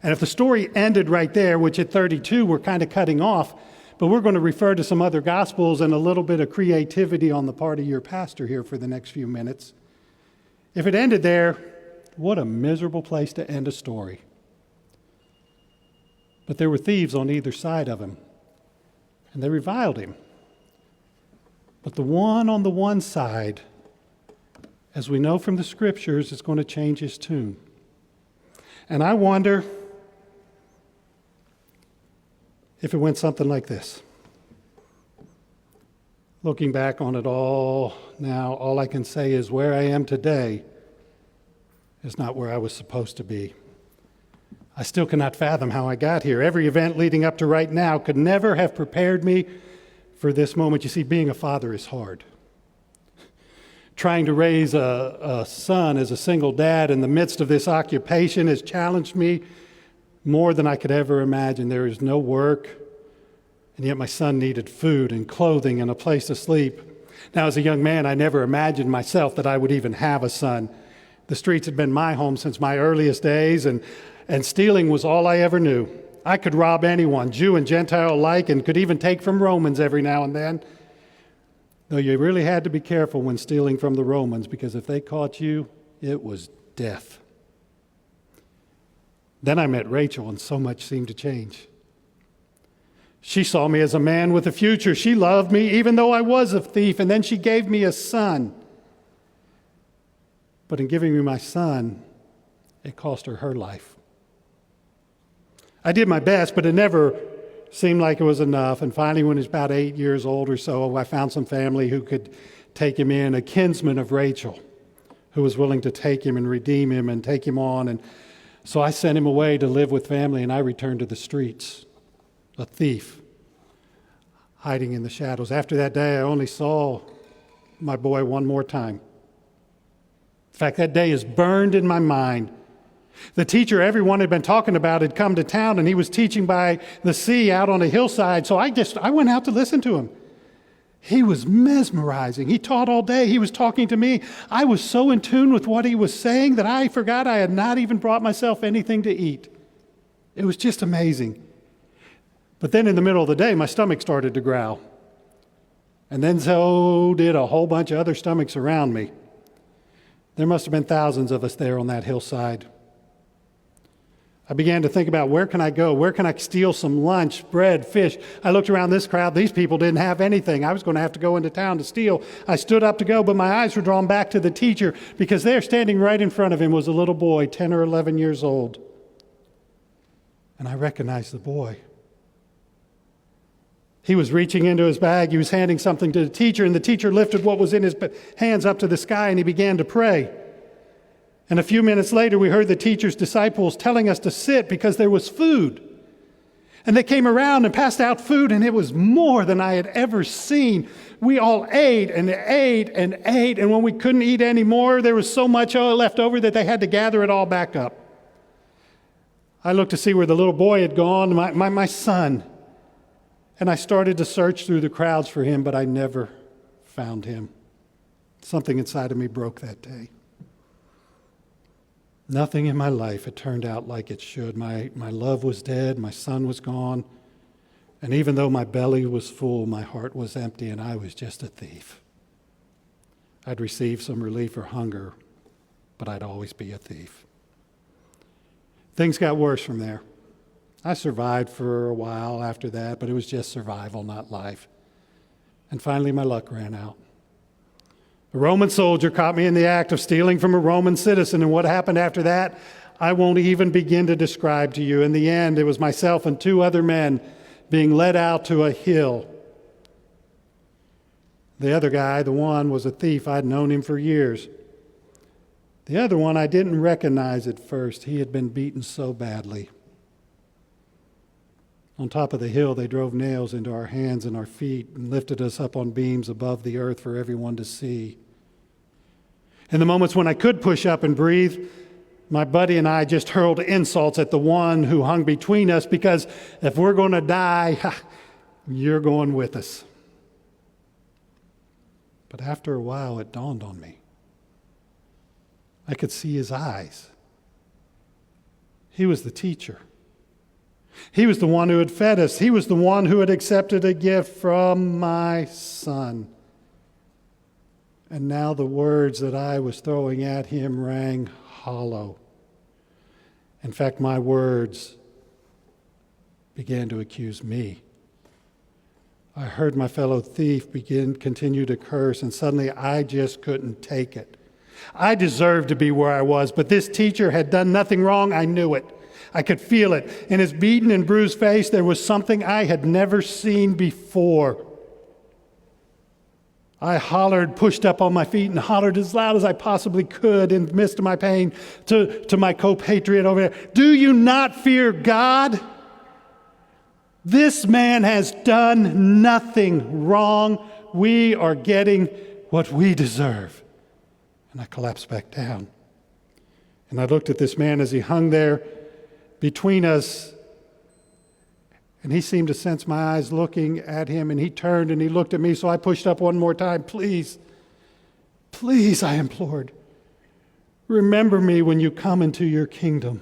And if the story ended right there, which at 32 we're kind of cutting off, but we're going to refer to some other Gospels and a little bit of creativity on the part of your pastor here for the next few minutes. If it ended there, what a miserable place to end a story. But there were thieves on either side of him, and they reviled him. But the one on the one side, as we know from the Scriptures, is going to change his tune. And I wonder if it went something like this. Looking back on it all now, all I can say is where I am today is not where I was supposed to be. I still cannot fathom how I got here. Every event leading up to right now could never have prepared me for this moment. You see, being a father is hard. Trying to raise a son as a single dad in the midst of this occupation has challenged me more than I could ever imagine. There is no work, and yet my son needed food and clothing and a place to sleep. Now, as a young man, I never imagined myself that I would even have a son. The streets had been my home since my earliest days, and stealing was all I ever knew. I could rob anyone, Jew and Gentile alike, and could even take from Romans every now and then. Though you really had to be careful when stealing from the Romans, because if they caught you, it was death. Then I met Rachel, and so much seemed to change. She saw me as a man with a future. She loved me, even though I was a thief, and then she gave me a son. But in giving me my son, it cost her life. I did my best, but it never seemed like it was enough. And finally, when he was about 8 years old or so, I found some family who could take him in, a kinsman of Rachel, who was willing to take him and redeem him and take him on. And so I sent him away to live with family, and I returned to the streets, a thief, hiding in the shadows. After that day, I only saw my boy one more time. In fact, that day is burned in my mind. The teacher everyone had been talking about had come to town, and he was teaching by the sea out on a hillside, so I went out to listen to him. He was mesmerizing. He taught all day. He was talking to me. I was so in tune with what he was saying that I forgot I had not even brought myself anything to eat. It was just amazing. But then in the middle of the day, my stomach started to growl. And then so did a whole bunch of other stomachs around me. There must have been thousands of us there on that hillside. I began to think about where can I go? Where can I steal some lunch, bread, fish? I looked around this crowd. These people didn't have anything. I was going to have to go into town to steal. I stood up to go, but my eyes were drawn back to the teacher because there, standing right in front of him, was a little boy, 10 or 11 years old. And I recognized the boy. He was reaching into his bag. He was handing something to the teacher, and the teacher lifted what was in his hands up to the sky, and he began to pray. And a few minutes later, we heard the teacher's disciples telling us to sit because there was food. And they came around and passed out food, and it was more than I had ever seen. We all ate and ate and ate, and when we couldn't eat any more, there was so much left over that they had to gather it all back up. I looked to see where the little boy had gone, my son, and I started to search through the crowds for him, but I never found him. Something inside of me broke that day. Nothing in my life had turned out like it should. My love was dead, my son was gone, and even though my belly was full, my heart was empty, and I was just a thief. I'd receive some relief or hunger, but I'd always be a thief. Things got worse from there. I survived for a while after that, but it was just survival, not life. And finally, my luck ran out. A Roman soldier caught me in the act of stealing from a Roman citizen, and what happened after that, I won't even begin to describe to you. In the end, it was myself and 2 other men being led out to a hill. The other guy, the one, was a thief. I'd known him for years. The other one I didn't recognize at first. He had been beaten so badly. On top of the hill, they drove nails into our hands and our feet and lifted us up on beams above the earth for everyone to see. In the moments when I could push up and breathe, my buddy and I just hurled insults at the one who hung between us because if we're going to die, you're going with us. But after a while, it dawned on me. I could see his eyes. He was the teacher. He was the one who had fed us. He was the one who had accepted a gift from my son. And now the words that I was throwing at him rang hollow. In fact, my words began to accuse me. I heard my fellow thief continue to curse, and suddenly I just couldn't take it. I deserved to be where I was, but this teacher had done nothing wrong. I knew it. I could feel it. In his beaten and bruised face, there was something I had never seen before. I hollered, pushed up on my feet, and hollered as loud as I possibly could in the midst of my pain to my compatriot over there. Do you not fear God? This man has done nothing wrong. We are getting what we deserve. And I collapsed back down. And I looked at this man as he hung there between us. And he seemed to sense my eyes looking at him. And he turned and he looked at me. So I pushed up one more time. Please, please, I implored. Remember me when you come into your kingdom.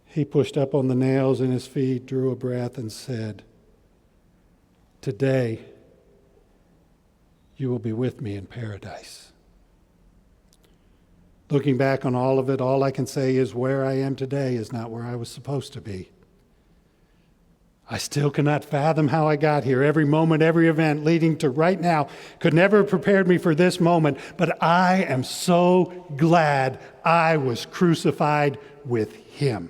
He pushed up on the nails in his feet, drew a breath, and said, today, you will be with me in paradise. Looking back on all of it, all I can say is where I am today is not where I was supposed to be. I still cannot fathom how I got here. Every moment, every event leading to right now could never have prepared me for this moment, but I am so glad I was crucified with him.